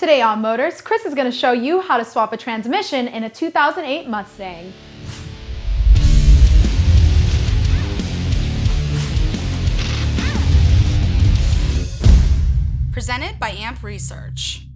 Today on Motorz, Chris is going to show you how to swap a transmission in a 2008 Mustang. Presented by AMP Research.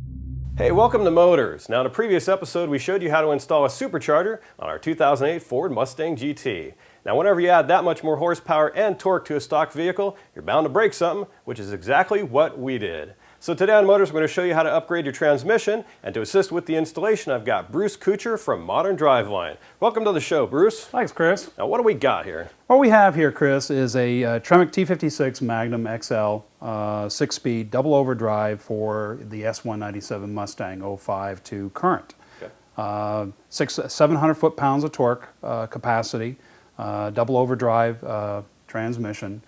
Hey, welcome to Motorz. Now in a previous episode we showed you how to install a supercharger on our 2008 Ford Mustang GT. Now whenever you add that much more horsepower and torque to a stock vehicle, you're bound to break something, which is exactly what we did. So today on Motorz, we're going to show you how to upgrade your transmission, and to assist with the installation I've got Bruce Couture from Modern Driveline. Welcome to the show, Bruce. Thanks, Chris. Now what do we got here? What we have here, Chris, is a Tremec T56 Magnum XL 6-speed double overdrive for the S197 Mustang 05 to current. Okay. 700 foot-pounds of torque capacity, double overdrive transmission.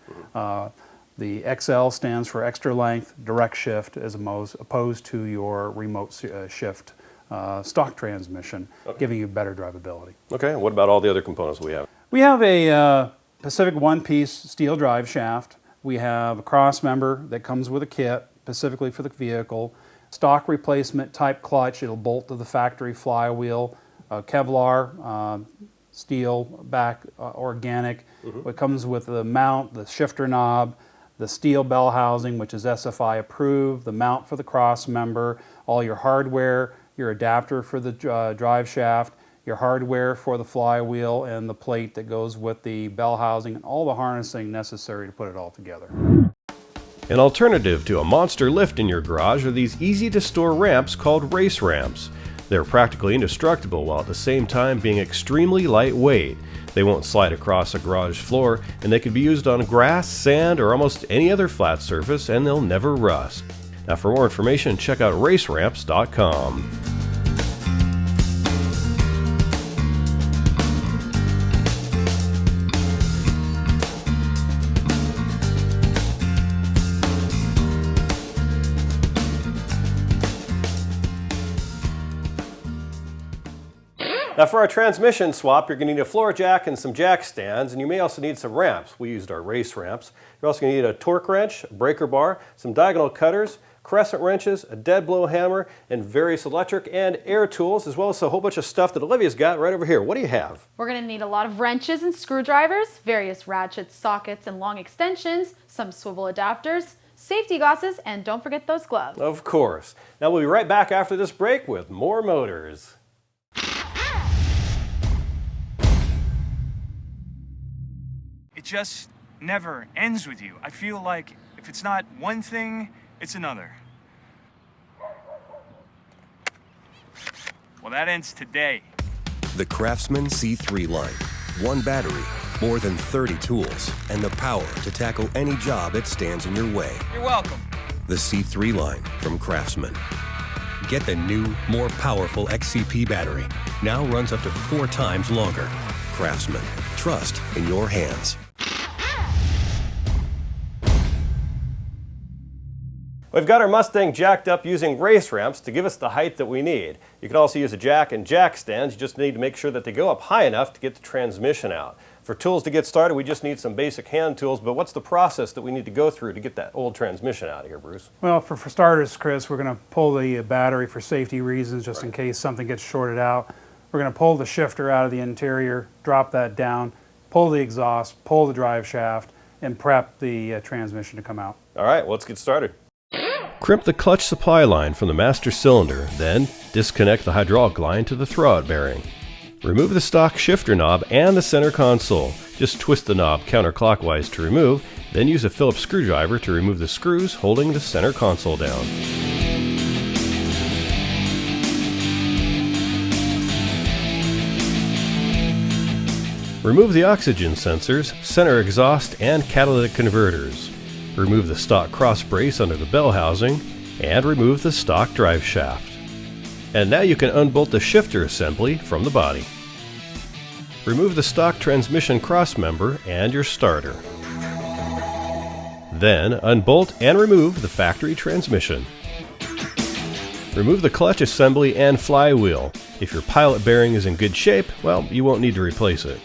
The XL stands for extra length direct shift as opposed to your remote shift stock transmission, okay, giving you better drivability. Okay, what about all the other components we have? We have a Pacific one-piece steel drive shaft. We have a cross member that comes with a kit specifically for the vehicle, stock replacement type clutch. It'll bolt to the factory flywheel, Kevlar, steel back, organic. It comes with the mount, the shifter knob, the steel bell housing, which is SFI approved, the mount for the cross member, all your hardware, your adapter for the drive shaft, your hardware for the flywheel, and the plate that goes with the bell housing, and all the harnessing necessary to put it all together. An alternative to a monster lift in your garage are these easy-to-store ramps called race ramps. They're practically indestructible while at the same time being extremely lightweight. They won't slide across a garage floor, and they can be used on grass, sand, or almost any other flat surface, and they'll never rust. Now for more information, check out raceramps.com. Now for our transmission swap, you're going to need a floor jack and some jack stands, and you may also need some ramps. We used our race ramps. You're also going to need a torque wrench, a breaker bar, some diagonal cutters, crescent wrenches, a dead blow hammer, and various electric and air tools, as well as a whole bunch of stuff that Olivia's got right over here. What do you have? We're going to need a lot of wrenches and screwdrivers, various ratchets, sockets, and long extensions, some swivel adapters, safety glasses, and don't forget those gloves. Of course. Now we'll be right back after this break with more Motorz. It just never ends with you. I feel like if it's not one thing, it's another. Well, that ends today. The CRAFTSMAN C3 line. One battery, more than 30 tools, and the power to tackle any job that stands in your way. You're welcome. The C3 line from CRAFTSMAN. Get the new, more powerful XCP battery. Now runs up to 4 times longer. CRAFTSMAN. Trust in your hands. We've got our Mustang jacked up using race ramps to give us the height that we need. You can also use a jack and jack stands. You just need to make sure that they go up high enough to get the transmission out. For tools to get started, we just need some basic hand tools, but what's the process that we need to go through to get that old transmission out of here, Bruce? Well, for starters, Chris, we're going to pull the battery for safety reasons, just in case something gets shorted out. We're going to pull the shifter out of the interior, drop that down, pull the exhaust, pull the drive shaft, and prep the transmission to come out. All right, well, let's get started. Crimp the clutch supply line from the master cylinder, then disconnect the hydraulic line to the throwout bearing. Remove the stock shifter knob and the center console. Just twist the knob counterclockwise to remove, then use a Phillips screwdriver to remove the screws holding the center console down. Remove the oxygen sensors, center exhaust, and catalytic converters. Remove the stock cross brace under the bell housing, and remove the stock drive shaft. And now you can unbolt the shifter assembly from the body. Remove the stock transmission cross member and your starter. Then unbolt and remove the factory transmission. Remove the clutch assembly and flywheel. If your pilot bearing is in good shape, well, you won't need to replace it.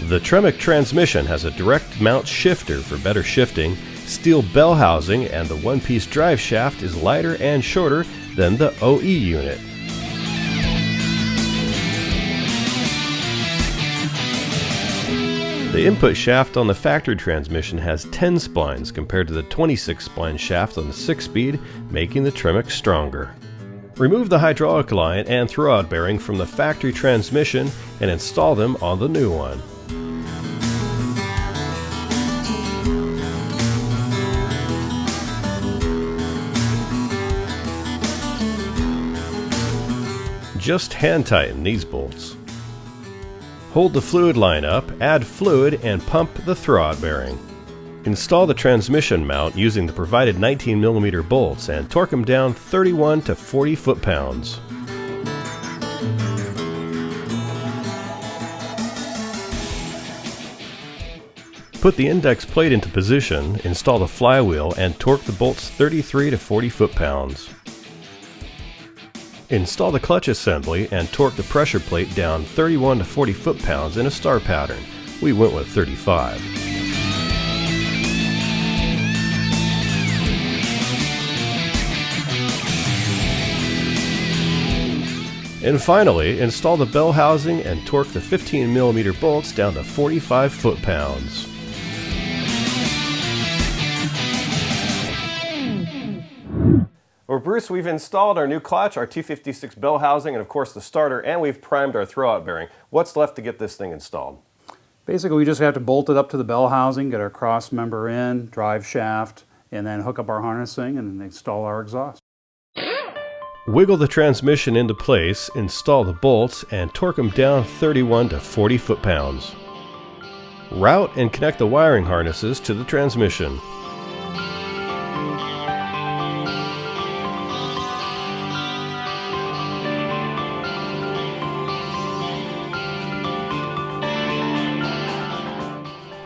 The Tremec transmission has a direct mount shifter for better shifting, steel bell housing, and the one-piece drive shaft is lighter and shorter than the OE unit. The input shaft on the factory transmission has 10 splines compared to the 26 spline shaft on the 6-speed, making the Tremec stronger. Remove the hydraulic line and throw-out bearing from the factory transmission and install them on the new one. Just hand tighten these bolts. Hold the fluid line up, add fluid, and pump the throw-out bearing. Install the transmission mount using the provided 19mm bolts and torque them down 31 to 40 foot-pounds. Put the index plate into position, install the flywheel, and torque the bolts 33 to 40 foot-pounds. Install the clutch assembly and torque the pressure plate down 31 to 40 foot-pounds in a star pattern. We went with 35. And finally, install the bell housing and torque the 15mm bolts down to 45 foot-pounds. Well, Bruce, we've installed our new clutch, our T56 bell housing, and of course the starter, and we've primed our throw-out bearing. What's left to get this thing installed? Basically, we just have to bolt it up to the bell housing, get our cross member in, drive shaft, and then hook up our harnessing and install our exhaust. Wiggle the transmission into place, install the bolts, and torque them down 31 to 40 foot-pounds. Route and connect the wiring harnesses to the transmission.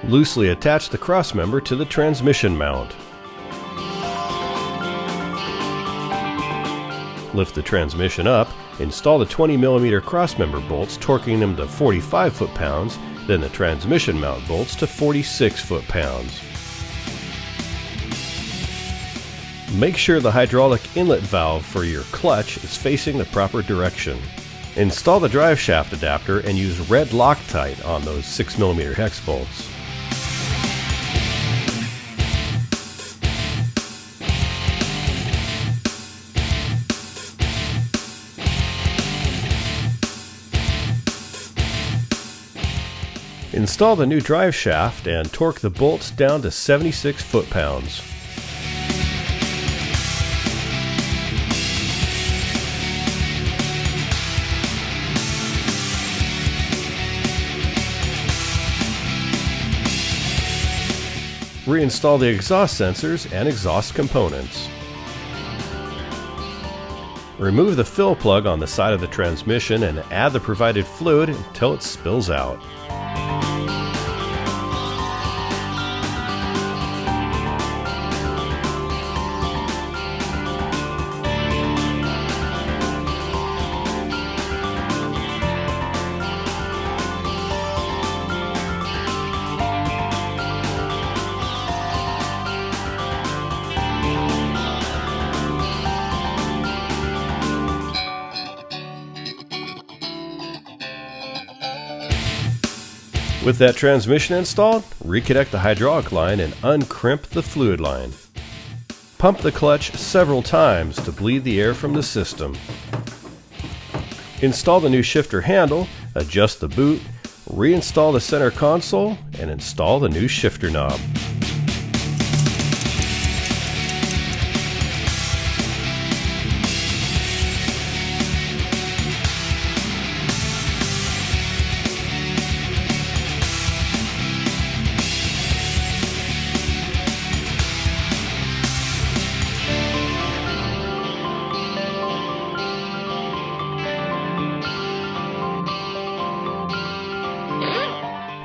Loosely attach the cross member to the transmission mount. Lift the transmission up, install the 20mm cross member bolts, torquing them to 45 foot-pounds, then the transmission mount bolts to 46 foot-pounds. Make sure the hydraulic inlet valve for your clutch is facing the proper direction. Install the drive shaft adapter and use red Loctite on those 6mm hex bolts. Install the new drive shaft and torque the bolts down to 76 foot-pounds. Reinstall the exhaust sensors and exhaust components. Remove the fill plug on the side of the transmission and add the provided fluid until it spills out. With that transmission installed, reconnect the hydraulic line and uncrimp the fluid line. Pump the clutch several times to bleed the air from the system. Install the new shifter handle, adjust the boot, reinstall the center console, and install the new shifter knob.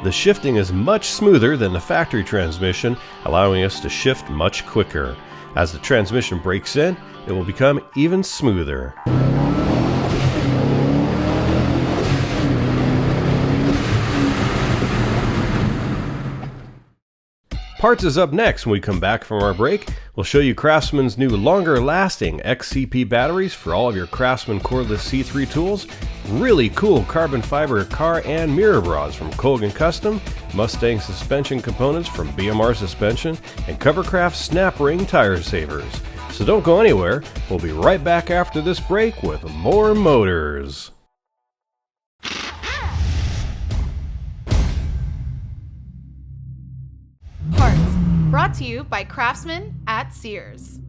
The shifting is much smoother than the factory transmission, allowing us to shift much quicker. As the transmission breaks in, it will become even smoother. Parts is up next. When we come back from our break, we'll show you Craftsman's new longer-lasting XCP batteries for all of your Craftsman cordless C3 tools, really cool carbon fiber car and mirror bras from Colgan Custom, Mustang suspension components from BMR Suspension, and Covercraft Snap Ring tire savers. So don't go anywhere. We'll be right back after this break with more Motorz. PARTZ, brought to you by Craftsman at Sears.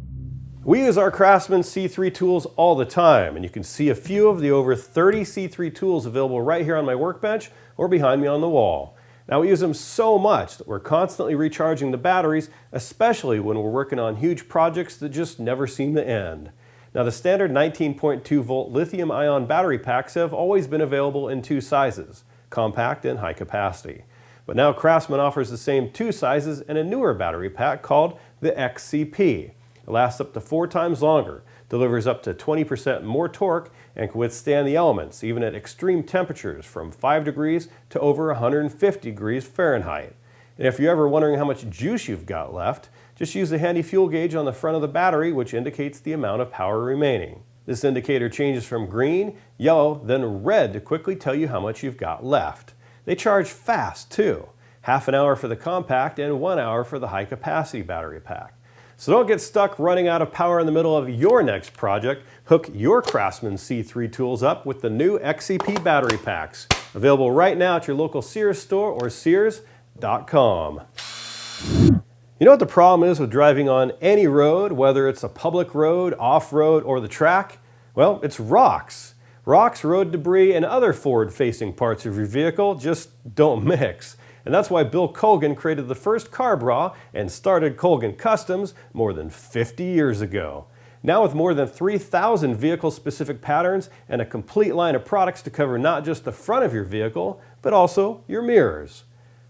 We use our Craftsman C3 tools all the time, and you can see a few of the over 30 C3 tools available right here on my workbench or behind me on the wall. Now, we use them so much that we're constantly recharging the batteries, especially when we're working on huge projects that just never seem to end. Now, the standard 19.2 volt lithium-ion battery packs have always been available in two sizes, compact and high capacity. But now Craftsman offers the same two sizes in a newer battery pack called the XCP. It lasts up to 4 times longer, delivers up to 20% more torque, and can withstand the elements, even at extreme temperatures from 5 degrees to over 150 degrees Fahrenheit. And if you're ever wondering how much juice you've got left, just use the handy fuel gauge on the front of the battery, which indicates the amount of power remaining. This indicator changes from green, yellow, then red to quickly tell you how much you've got left. They charge fast too, half an hour for the compact and 1 hour for the high capacity battery pack. So don't get stuck running out of power in the middle of your next project. Hook your Craftsman C3 tools up with the new XCP battery packs, available right now at your local Sears store or sears.com. You know what the problem is with driving on any road, whether it's a public road, off-road, or the track? Well, it's rocks. Rocks, road debris, and other forward-facing parts of your vehicle just don't mix. And that's why Bill Colgan created the first car bra and started Colgan Customs more than 50 years ago. Now with more than 3,000 vehicle-specific patterns and a complete line of products to cover not just the front of your vehicle, but also your mirrors.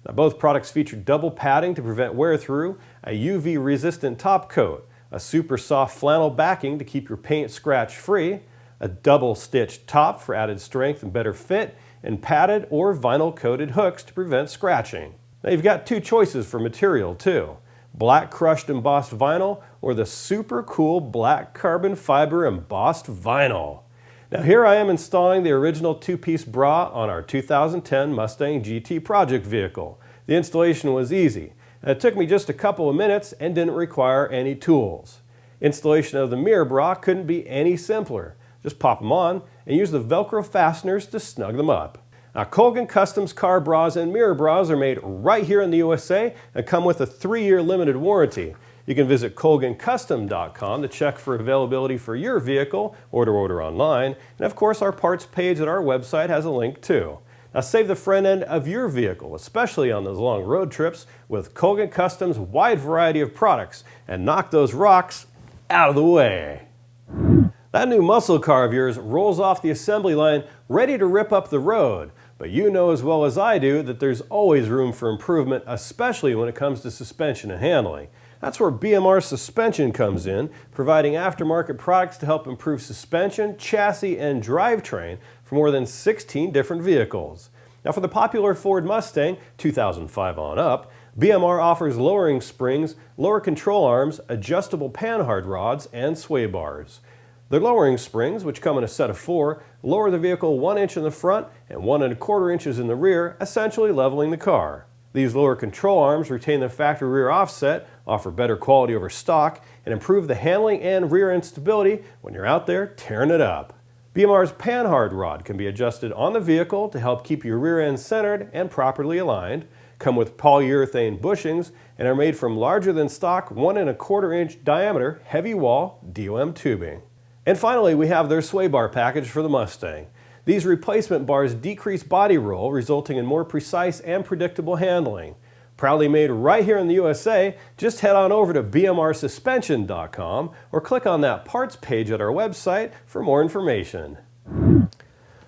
Now, both products feature double padding to prevent wear-through, a UV-resistant top coat, a super soft flannel backing to keep your paint scratch-free, a double-stitched top for added strength and better fit, and padded or vinyl-coated hooks to prevent scratching. Now you've got two choices for material too, black crushed embossed vinyl or the super cool black carbon fiber embossed vinyl. Now here I am installing the original two-piece bra on our 2010 Mustang GT project vehicle. The installation was easy, and it took me just a couple of minutes and didn't require any tools. Installation of the mirror bra couldn't be any simpler. Just pop them on and use the Velcro fasteners to snug them up. Now, Colgan Customs car bras and mirror bras are made right here in the USA and come with a 3-year limited warranty. You can visit colgancustom.com to check for availability for your vehicle or to order online. And of course, our parts page at our website has a link too. Now save the front end of your vehicle, especially on those long road trips, with Colgan Customs' wide variety of products and knock those rocks out of the way. That new muscle car of yours rolls off the assembly line ready to rip up the road, but you know as well as I do that there's always room for improvement, especially when it comes to suspension and handling. That's where BMR Suspension comes in, providing aftermarket products to help improve suspension, chassis, and drivetrain for more than 16 different vehicles. Now for the popular Ford Mustang 2005 on up, BMR offers lowering springs, lower control arms, adjustable panhard rods, and sway bars. The lowering springs, which come in a set of 4, lower the vehicle 1 inch in the front and 1 1/4 inches in the rear, essentially leveling the car. These lower control arms retain the factory rear offset, offer better quality over stock, and improve the handling and rear end stability when you're out there tearing it up. BMR's panhard rod can be adjusted on the vehicle to help keep your rear end centered and properly aligned, come with polyurethane bushings, and are made from larger than stock 1 1/4 inch diameter heavy wall DOM tubing. And finally, we have their sway bar package for the Mustang. These replacement bars decrease body roll, resulting in more precise and predictable handling. Proudly made right here in the USA, just head on over to bmrsuspension.com or click on that parts page at our website for more information.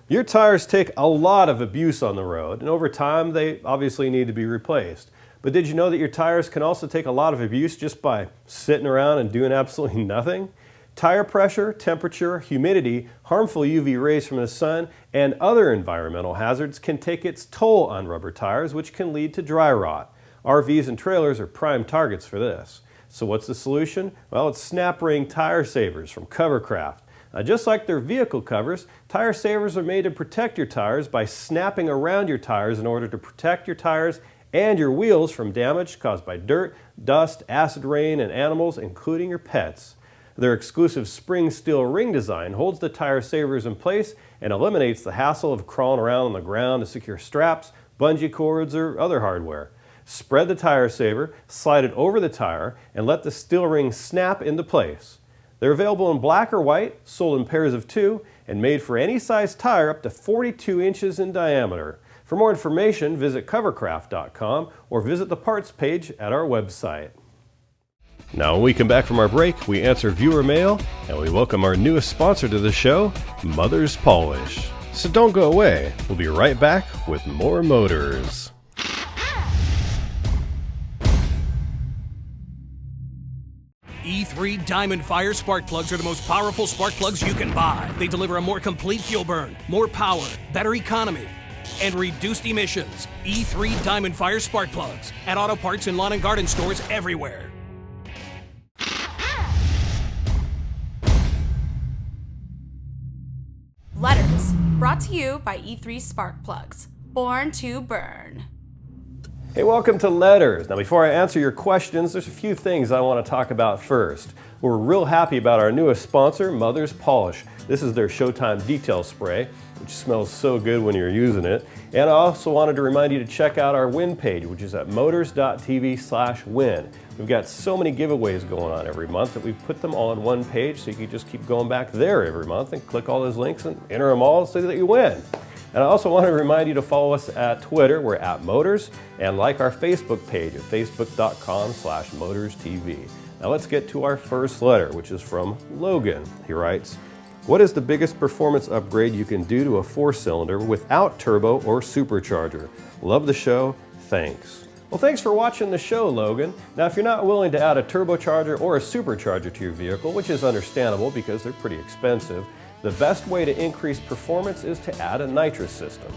Your tires take a lot of abuse on the road, and over time they obviously need to be replaced. But did you know that your tires can also take a lot of abuse just by sitting around and doing absolutely nothing? Tire pressure, temperature, humidity, harmful UV rays from the sun, and other environmental hazards can take its toll on rubber tires, which can lead to dry rot. RVs and trailers are prime targets for this. So what's the solution? Well, it's snap ring tire savers from Covercraft. Just like their vehicle covers, tire savers are made to protect your tires by snapping around your tires in order to protect your tires and your wheels from damage caused by dirt, dust, acid rain, and animals, including your pets. Their exclusive spring steel ring design holds the tire savers in place and eliminates the hassle of crawling around on the ground to secure straps, bungee cords, or other hardware. Spread the tire saver, slide it over the tire, and let the steel ring snap into place. They're available in black or white, sold in pairs of 2, and made for any size tire up to 42 inches in diameter. For more information, visit covercraft.com or visit the parts page at our website. Now when we come back from our break, we answer viewer mail and we welcome our newest sponsor to the show, Motorz Polish. So don't go away. We'll be right back with more Motorz. E3 Diamond Fire spark plugs are the most powerful spark plugs you can buy. They deliver a more complete fuel burn, more power, better economy, and reduced emissions. E3 Diamond Fire spark plugs at auto parts and lawn and garden stores everywhere. Letters, brought to you by E3 Spark Plugs. Born to burn. Hey, welcome to Letters. Now before I answer your questions, there's a few things I want to talk about first. We're real happy about our newest sponsor, Motorz Polish. This is their Showtime Detail Spray, which smells so good when you're using it. And I also wanted to remind you to check out our win page, which is at motorz.tv/win. We've got so many giveaways going on every month that we've put them all on one page so you can just keep going back there every month and click all those links and enter them all so that you win. And I also want to remind you to follow us at Twitter, we're at Motorz, and like our Facebook page at facebook.com/MotorzTV. Now let's get to our first letter, which is from Logan. He writes, what is the biggest performance upgrade you can do to a 4-cylinder without turbo or supercharger? Love the show, thanks. Well, thanks for watching the show, Logan. Now, if you're not willing to add a turbocharger or a supercharger to your vehicle, which is understandable because they're pretty expensive, the best way to increase performance is to add a nitrous system.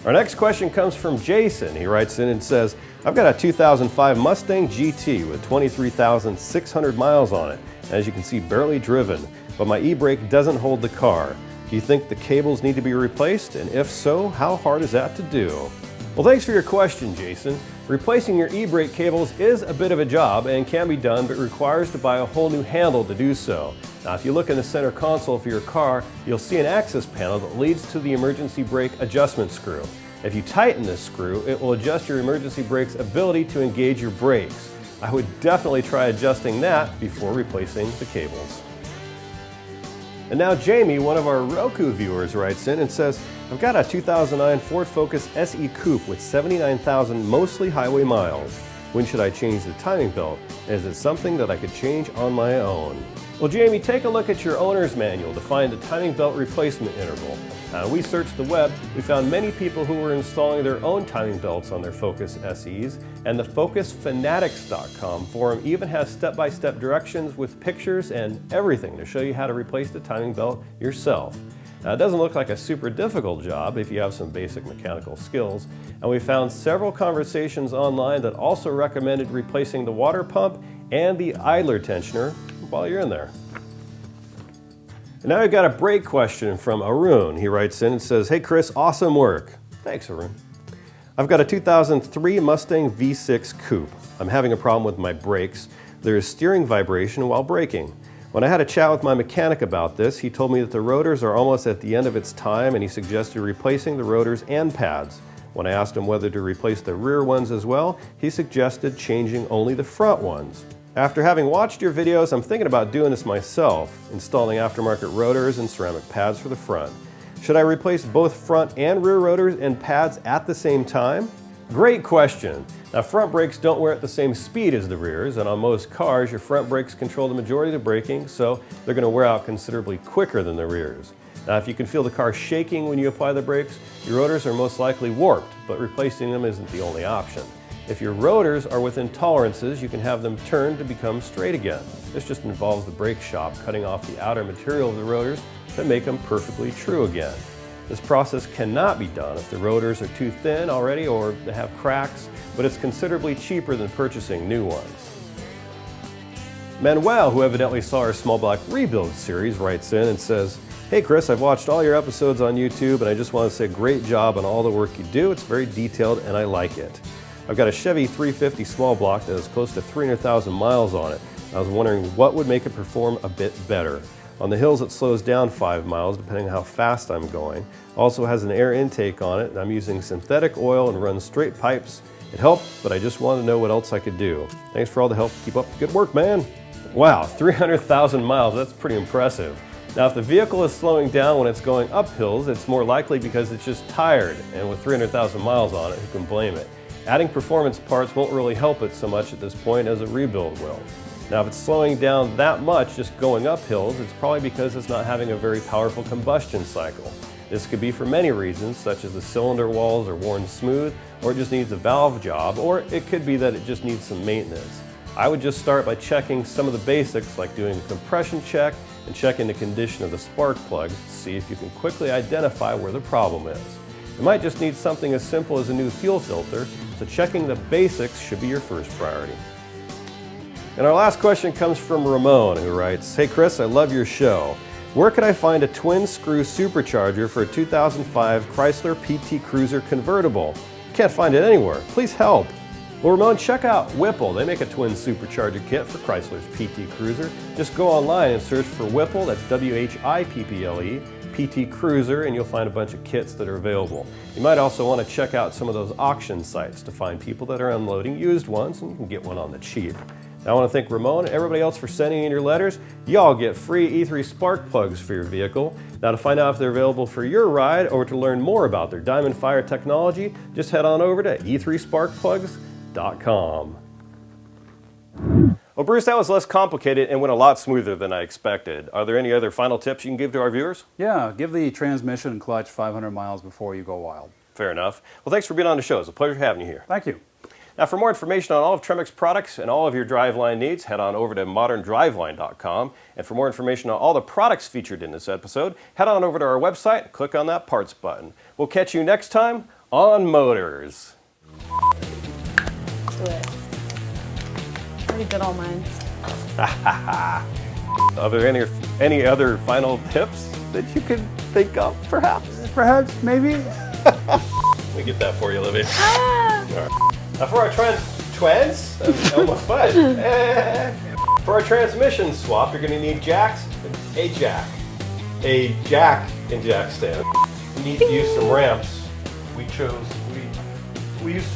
Our next question comes from Jason. He writes in and says, I've got a 2005 Mustang GT with 23,600 miles on it. As you can see, barely driven, but my e-brake doesn't hold the car. Do you think the cables need to be replaced? And if so, how hard is that to do? Well, thanks for your question, Jason. Replacing your e-brake cables is a bit of a job and can be done, but requires to buy a whole new handle to do so. Now, if you look in the center console for your car, you'll see an access panel that leads to the emergency brake adjustment screw. If you tighten this screw, it will adjust your emergency brake's ability to engage your brakes. I would definitely try adjusting that before replacing the cables. And now Jamie, one of our Roku viewers, writes in and says, I've got a 2009 Ford Focus SE Coupe with 79,000 mostly highway miles. When should I change the timing belt? And is it something that I could change on my own? Well, Jamie, take a look at your owner's manual to find the timing belt replacement interval. We searched the web, we found many people who were installing their own timing belts on their Focus SEs, and the FocusFanatics.com forum even has step-by-step directions with pictures and everything to show you how to replace the timing belt yourself. Now, it doesn't look like a super difficult job if you have some basic mechanical skills, and we found several conversations online that also recommended replacing the water pump and the idler tensioner while you're in there. And now we've got a brake question from Arun. He writes in and says, hey Chris, awesome work. Thanks, Arun. I've got a 2003 Mustang V6 Coupe. I'm having a problem with my brakes. There is steering vibration while braking. When I had a chat with my mechanic about this, he told me that the rotors are almost at the end of its time and he suggested replacing the rotors and pads. When I asked him whether to replace the rear ones as well, he suggested changing only the front ones. After having watched your videos, I'm thinking about doing this myself, installing aftermarket rotors and ceramic pads for the front. Should I replace both front and rear rotors and pads at the same time? Great question. Now, front brakes don't wear at the same speed as the rears, and on most cars, your front brakes control the majority of the braking, so they're going to wear out considerably quicker than the rears. Now, if you can feel the car shaking when you apply the brakes, your rotors are most likely warped, but replacing them isn't the only option. If your rotors are within tolerances, you can have them turned to become straight again. This just involves the brake shop cutting off the outer material of the rotors to make them perfectly true again. This process cannot be done if the rotors are too thin already or they have cracks, but it's considerably cheaper than purchasing new ones. Manuel, who evidently saw our Small Block Rebuild series, writes in and says, "Hey Chris, I've watched all your episodes on YouTube and I just want to say great job on all the work you do. It's very detailed and I like it. I've got a Chevy 350 small block that has close to 300,000 miles on it. I was wondering what would make it perform a bit better. On the hills it slows down 5 miles depending on how fast I'm going. Also has an air intake on it and I'm using synthetic oil and run straight pipes. It helped, but I just wanted to know what else I could do. Thanks for all the help. Keep up the good work, man." Wow, 300,000 miles, that's pretty impressive. Now if the vehicle is slowing down when it's going up hills, it's more likely because it's just tired, and with 300,000 miles on it, who can blame it? Adding performance parts won't really help it so much at this point as a rebuild will. Now if it's slowing down that much just going up hills, it's probably because it's not having a very powerful combustion cycle. This could be for many reasons, such as the cylinder walls are worn smooth, or it just needs a valve job, or it could be that it just needs some maintenance. I would just start by checking some of the basics like doing a compression check and checking the condition of the spark plugs to see if you can quickly identify where the problem is. You might just need something as simple as a new fuel filter, so checking the basics should be your first priority. And our last question comes from Ramon, who writes, "Hey Chris, I love your show. Where could I find a twin screw supercharger for a 2005 Chrysler PT Cruiser convertible? Can't find it anywhere. Please help." Well, Ramon, check out Whipple. They make a twin supercharger kit for Chrysler's PT Cruiser. Just go online and search for Whipple, that's W-H-I-P-P-L-E, PT Cruiser, and you'll find a bunch of kits that are available. You might also want to check out some of those auction sites to find people that are unloading used ones, and you can get one on the cheap. Now, I want to thank Ramon and everybody else for sending in your letters. Y'all get free E3 spark plugs for your vehicle. Now, to find out if they're available for your ride or to learn more about their Diamond Fire technology, just head on over to e3sparkplugs.com. Well, Bruce, that was less complicated and went a lot smoother than I expected. Are there any other final tips you can give to our viewers? Yeah, give the transmission and clutch 500 miles before you go wild. Fair enough. Well, thanks for being on the show. It's a pleasure having you here. Thank you. Now, for more information on all of Tremec's products and all of your driveline needs, head on over to moderndriveline.com. And for more information on all the products featured in this episode, head on over to our website and click on that parts button. We'll catch you next time on Motorz. Do it. I already did all mine. Are there any other final tips that you could think of, perhaps? Perhaps, maybe? Let me get that for you, Olivia. All right. Now for our twins, almost fun. For our transmission swap, you're going to need jacks and a jack and jack stand. You need to use some ramps. We use